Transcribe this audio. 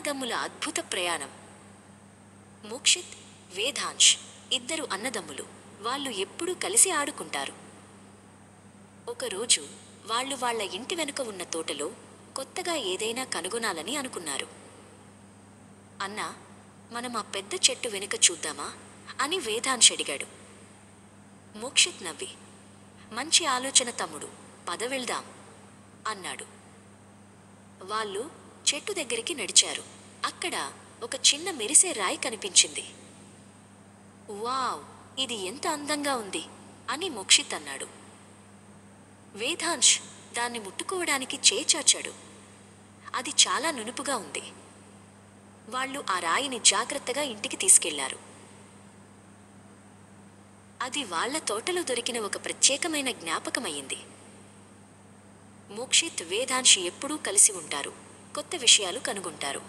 అన్నదమ్ముల అద్భుత ప్రయాణం. మోక్షిత్, వేదాంశ్ ఇద్దరు అన్నదమ్ములు. వాళ్ళు ఎప్పుడూ కలిసి ఆడుకుంటారు. ఒకరోజు వాళ్ళు వాళ్ళ ఇంటి వెనుక ఉన్న తోటలో కొత్తగా ఏదైనా కనుగొనాలని అనుకున్నారు. అన్నా, మనం ఆ పెద్ద చెట్టు వెనుక చూద్దామా అని వేదాంశ్ అడిగాడు. మోక్షిత్ నవ్వి, మంచి ఆలోచన తమ్ముడు, పద వెళ్దాం అన్నాడు. వాళ్ళు చెట్టు దగ్గరికి నడిచారు. అక్కడ ఒక చిన్న మెరిసే రాయి కనిపించింది. వావ్, ఇది ఎంత అందంగా ఉంది అని మోక్షిత్ అన్నాడు. వేదాంశ్ దాన్ని ముట్టుకోవడానికి చేచాచాడు. అది చాలా నునుపుగా ఉంది. వాళ్ళు ఆ రాయిని జాగ్రత్తగా ఇంటికి తీసుకెళ్లారు. అది వాళ్ళ తోటలో దొరికిన ఒక ప్రత్యేకమైన జ్ఞాపకమయ్యింది. మోక్షిత్, వేదాంశ్ ఎప్పుడూ కలిసి ఉంటారు, కొత్త విషయాలు కనుగొంటారు.